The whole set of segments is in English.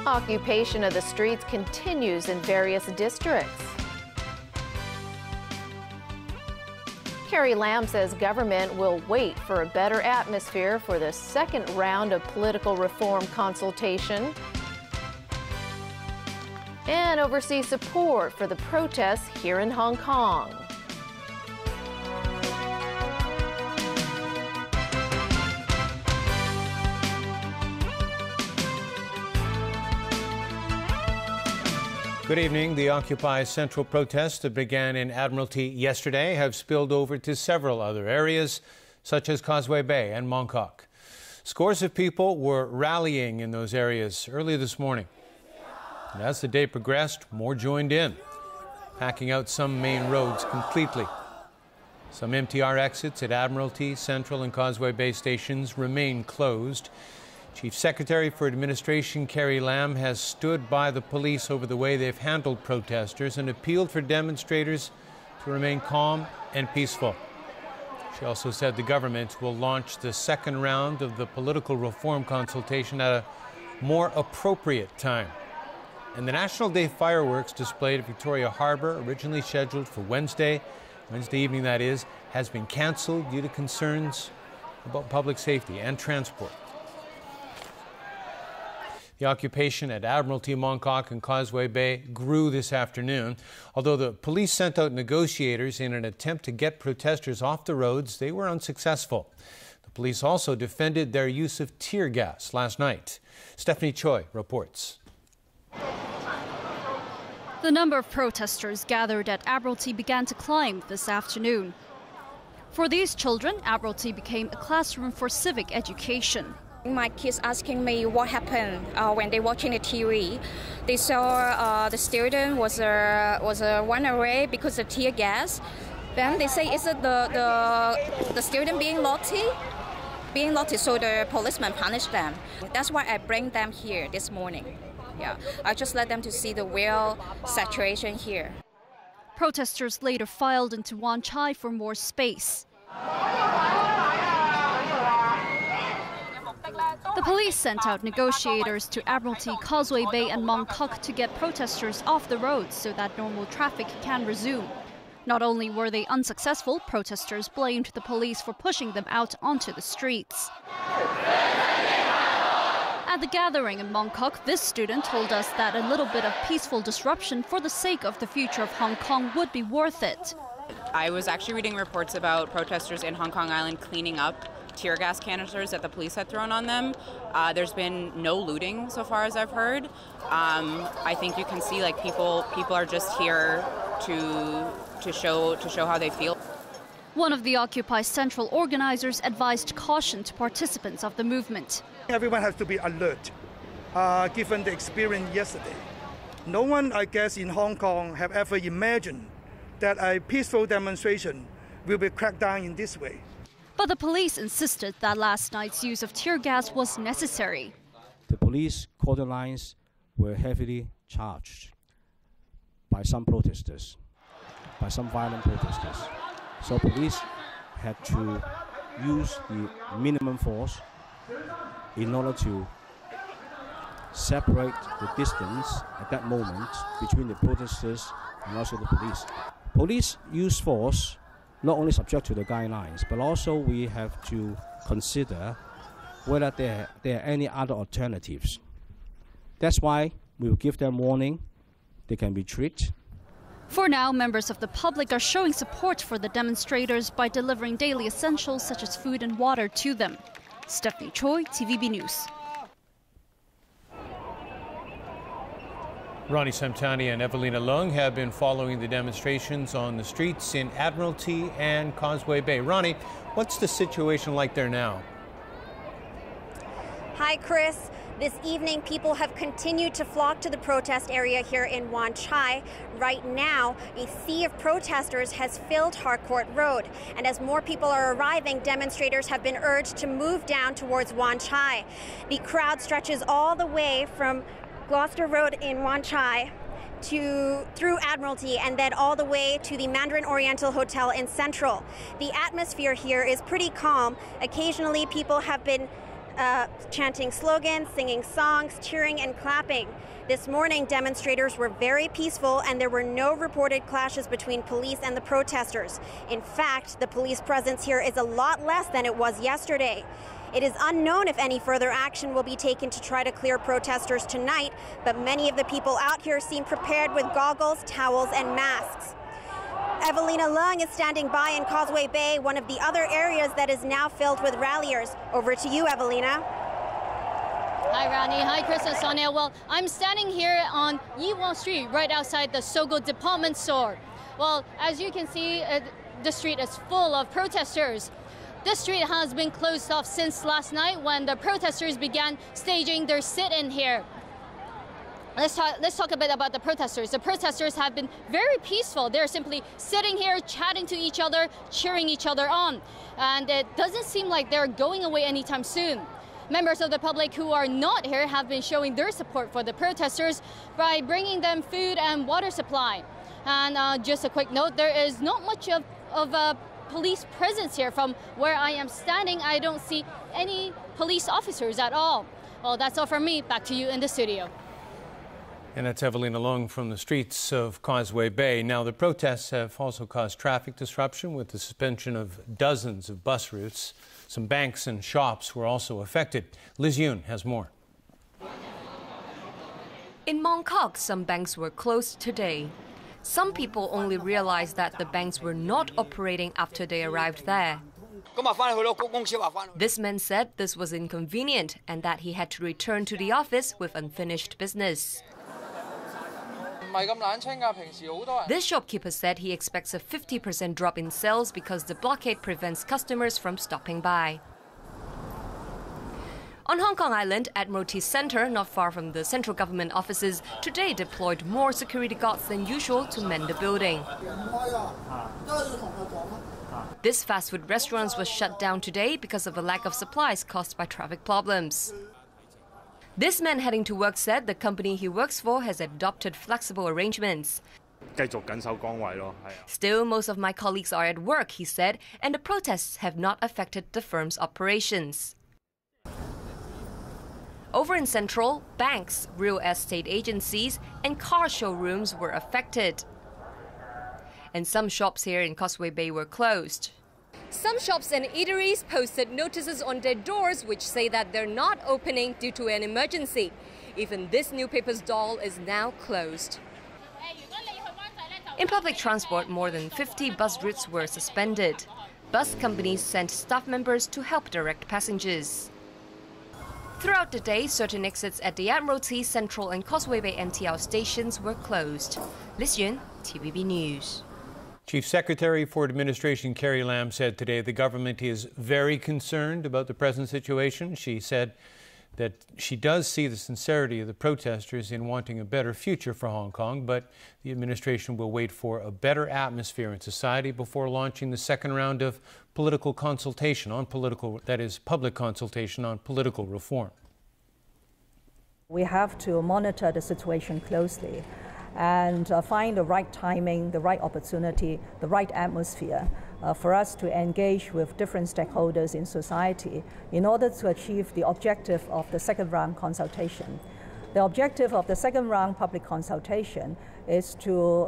Occupation of the streets continues in various districts. Carrie Lam says government will wait for a better atmosphere for the second round of political reform consultation. And overseas support for the protests here in Hong Kong. Good evening. The Occupy Central protests that began in Admiralty yesterday have spilled over to several other areas, such as Causeway Bay and Mong Kok. Scores of people were rallying in those areas early this morning. And as the day progressed, more joined in, packing out some main roads completely. Some MTR exits at Admiralty, Central and Causeway Bay stations remain closed. Chief Secretary for Administration Carrie Lam has stood by the police over the way they've handled protesters and appealed for demonstrators to remain calm and peaceful. She also said the government will launch the second round of the political reform consultation at a more appropriate time. And the National Day fireworks displayed at Victoria Harbour, originally scheduled for Wednesday evening that is, has been cancelled due to concerns about public safety and transport. The occupation at Admiralty, Mong Kok and Causeway Bay grew this afternoon. Although the police sent out negotiators in an attempt to get protesters off the roads, they were unsuccessful. The police also defended their use of tear gas last night. Stephanie Choi reports. The number of protesters gathered at Admiralty began to climb this afternoon. For these children, Admiralty became a classroom for civic education. My kids asking me what happened when they watching the TV. They saw the student was run away because of tear gas. Then they say, is it the student being naughty? Being naughty, so the policeman punished them. That's why I bring them here this morning. Yeah, I just let them to see the real situation here. Protesters later filed into Wan Chai for more space. The police sent out negotiators to Admiralty, Causeway Bay and Mong Kok to get protesters off the roads so that normal traffic can resume. Not only were they unsuccessful, protesters blamed the police for pushing them out onto the streets. At the gathering in Mong Kok, this student told us that a little bit of peaceful disruption for the sake of the future of Hong Kong would be worth it. I was actually reading reports about protesters in Hong Kong Island cleaning up tear gas canisters that the police had thrown on them. There's been no looting so far as I've heard. I think you can see like people are just here to show how they feel. One of the Occupy Central organizers advised caution to participants of the movement. Everyone has to be alert, given the experience yesterday. No one, I guess, in Hong Kong have ever imagined that a peaceful demonstration will be cracked down in this way. But the police insisted that last night's use of tear gas was necessary. The police cordon lines were heavily charged by some protesters, by some violent protesters. So police had to use the minimum force in order to separate the distance at that moment between the protesters and also the police. Police use force not only subject to the guidelines, but also we have to consider whether there are any other alternatives. That's why we will give them warning. They can retreat. For now, members of the public are showing support for the demonstrators by delivering daily essentials such as food and water to them. Stephanie Choi, TVB News. Ronnie Samtani and Evelina Leung have been following the demonstrations on the streets in Admiralty and Causeway Bay. Ronnie, what's the situation like there now? Hi, Chris. This evening, people have continued to flock to the protest area here in Wan Chai. Right now, a sea of protesters has filled Harcourt Road. And as more people are arriving, demonstrators have been urged to move down towards Wan Chai. The crowd stretches all the way from Gloucester Road in Wan Chai through Admiralty and then all the way to the Mandarin Oriental Hotel in Central. The atmosphere here is pretty calm. Occasionally people have been chanting slogans, singing songs, cheering and clapping. This morning, demonstrators were very peaceful and there were no reported clashes between police and the protesters. In fact, the police presence here is a lot less than it was yesterday. It is unknown if any further action will be taken to try to clear protesters tonight, but many of the people out here seem prepared with goggles, towels, and masks. Evelina Leung is standing by in Causeway Bay, one of the other areas that is now filled with ralliers. Over to you, Evelina. Hi, Rani. Hi, Chris and Sonia. Well, I'm standing here on Yiwon Street, right outside the Sogo department store. Well, as you can see, the street is full of protesters. This street has been closed off since last night when the protesters began staging their sit-in here. Let's talk a bit about the protesters. The protesters have been very peaceful. They're simply sitting here, chatting to each other, cheering each other on. And it doesn't seem like they're going away anytime soon. Members of the public who are not here have been showing their support for the protesters by bringing them food and water supply. And just a quick note, there is not much of a police presence here. From where I am standing, I don't see any police officers at all. Well, that's all from me. Back to you in the studio. And that's Evelina Leung from the streets of Causeway Bay. Now, the protests have also caused traffic disruption with the suspension of dozens of bus routes. Some banks and shops were also affected. Liz Yoon has more. In Mong Kok, some banks were closed today. Some people only realized that the banks were not operating after they arrived there. This man said this was inconvenient and that he had to return to the office with unfinished business. This shopkeeper said he expects a 50% drop in sales because the blockade prevents customers from stopping by. On Hong Kong Island, Admiralty Centre, not far from the central government offices, today deployed more security guards than usual to man the building. This fast food restaurant was shut down today because of a lack of supplies caused by traffic problems. This man heading to work said the company he works for has adopted flexible arrangements. Still, most of my colleagues are at work, he said, and the protests have not affected the firm's operations. Over in Central, banks, real estate agencies, and car showrooms were affected. And some shops here in Causeway Bay were closed. Some shops and eateries posted notices on their doors which say that they're not opening due to an emergency. Even this newspaper stall is now closed. In public transport, more than 50 bus routes were suspended. Bus companies sent staff members to help direct passengers. Throughout the day, certain exits at the Admiralty, Central and Causeway Bay MTR stations were closed. Liz Yun, TVB News. Chief Secretary for Administration Carrie Lam said today the government is very concerned about the present situation. She said that she does see the sincerity of the protesters in wanting a better future for Hong Kong, but the administration will wait for a better atmosphere in society before launching the second round of political consultation on public consultation on political reform. We have to monitor the situation closely and find the right timing, the right opportunity, the right atmosphere for us to engage with different stakeholders in society in order to achieve the objective of the second round consultation. The objective of the second round public consultation is to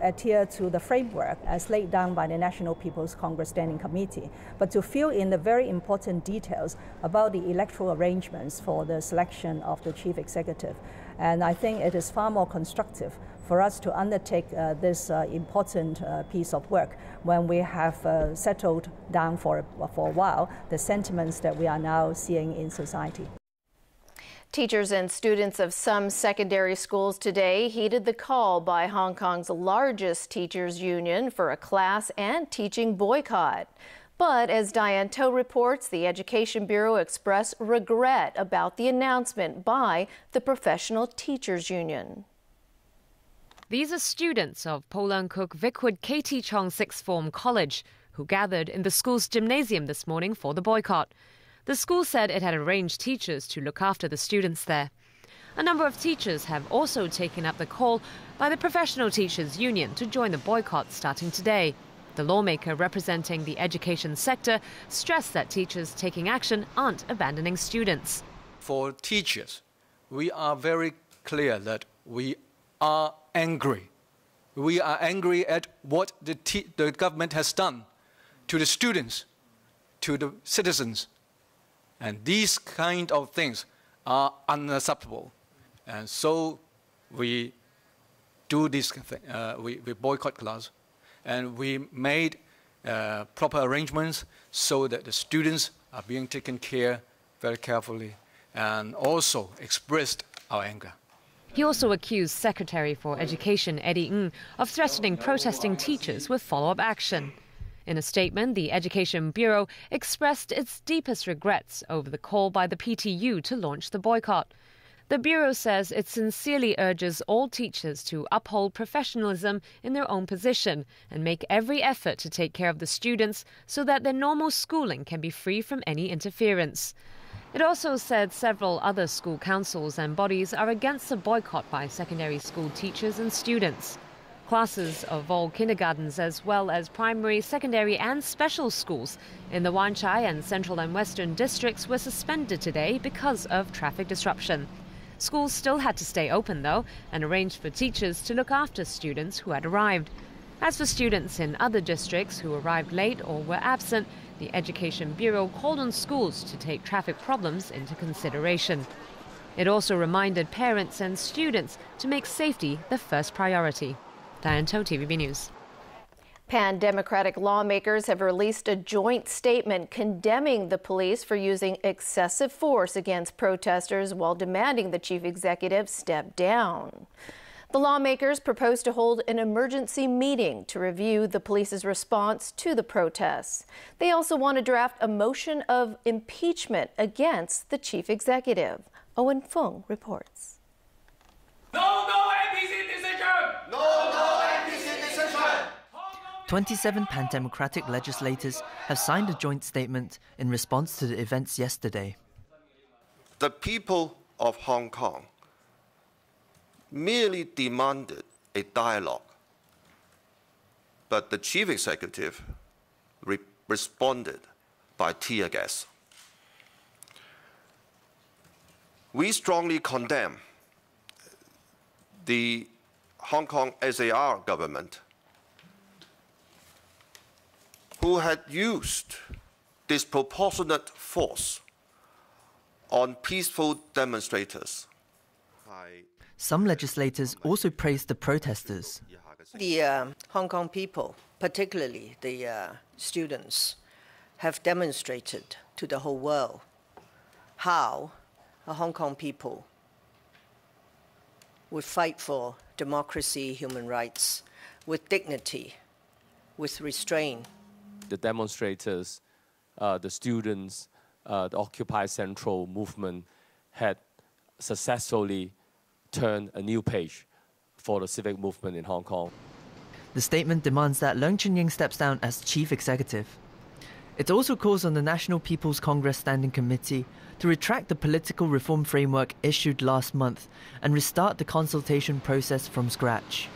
adhere to the framework as laid down by the National People's Congress Standing Committee, but to fill in the very important details about the electoral arrangements for the selection of the chief executive. And I think it is far more constructive for us to undertake this important piece of work when we have settled down for a while the sentiments that we are now seeing in society. Teachers and students of some secondary schools today heeded the call by Hong Kong's largest teachers union for a class and teaching boycott. But as Diane To reports, the Education Bureau expressed regret about the announcement by the Professional Teachers Union. These are students of Po Leung Kuk Vicwood KT Chong Sixth Form College who gathered in the school's gymnasium this morning for the boycott. The school said it had arranged teachers to look after the students there. A number of teachers have also taken up the call by the Professional Teachers Union to join the boycott starting today. The lawmaker representing the education sector stressed that teachers taking action aren't abandoning students. For teachers, we are very clear that we are angry. We are angry at what the government has done to the students, to the citizens. And these kind of things are unacceptable. And so we do this thing. We boycott class. And we made proper arrangements so that the students are being taken care very carefully, and also expressed our anger. He also accused Secretary for Education Eddie Ng of threatening protesting teachers with follow-up action. In a statement, the Education Bureau expressed its deepest regrets over the call by the PTU to launch the boycott. The Bureau says it sincerely urges all teachers to uphold professionalism in their own position and make every effort to take care of the students so that their normal schooling can be free from any interference. It also said several other school councils and bodies are against the boycott by secondary school teachers and students. Classes of all kindergartens as well as primary, secondary and special schools in the Wan Chai and Central and Western districts were suspended today because of traffic disruption. Schools still had to stay open, though, and arranged for teachers to look after students who had arrived. As for students in other districts who arrived late or were absent, the Education Bureau called on schools to take traffic problems into consideration. It also reminded parents and students to make safety the first priority. Diane To, TVB News. Pan-Democratic lawmakers have released a joint statement condemning the police for using excessive force against protesters while demanding the chief executive step down. The lawmakers proposed to hold an emergency meeting to review the police's response to the protests. They also want to draft a motion of impeachment against the chief executive. Owen Fung reports. No NPC decision! No NPC decision! 27 pan-democratic legislators have signed a joint statement in response to the events yesterday. The people of Hong Kong merely demanded a dialogue, but the chief executive responded by tear gas. We strongly condemn the Hong Kong SAR government, who had used disproportionate force on peaceful demonstrators. Some legislators also praised the protesters. The Hong Kong people, particularly the students, have demonstrated to the whole world how the Hong Kong people would fight for democracy, human rights, with dignity, with restraint. The demonstrators, the students, the Occupy Central movement had successfully turned a new page for the civic movement in Hong Kong. The statement demands that Leung Chun-ying steps down as chief executive. It also calls on the National People's Congress Standing Committee to retract the political reform framework issued last month and restart the consultation process from scratch.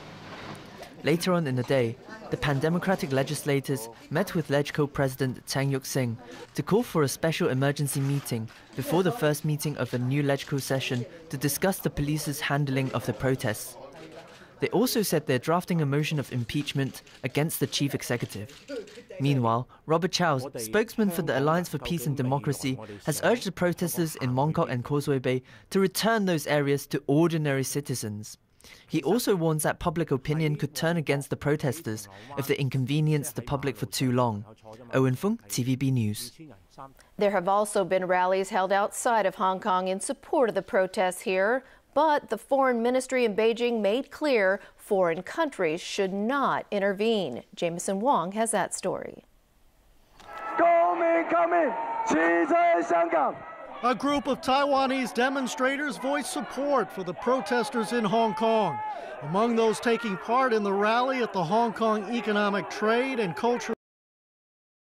Later on in the day, the pan-democratic legislators met with LegCo President Tang Yuk-sing to call for a special emergency meeting before the first meeting of a new LegCo session to discuss the police's handling of the protests. They also said they're drafting a motion of impeachment against the chief executive. Meanwhile, Robert Chow, spokesman for the Alliance for Peace and Democracy, has urged the protesters in Mong Kok and Causeway Bay to return those areas to ordinary citizens. He also warns that public opinion could turn against the protesters if they inconvenience the public for too long. Owen Fung, TVB News. There have also been rallies held outside of Hong Kong in support of the protests here, but the Foreign Ministry in Beijing made clear foreign countries should not intervene. Jameson Wong has that story. A group of Taiwanese demonstrators voiced support for the protesters in Hong Kong. Among those taking part in the rally at the Hong Kong Economic Trade and Cultural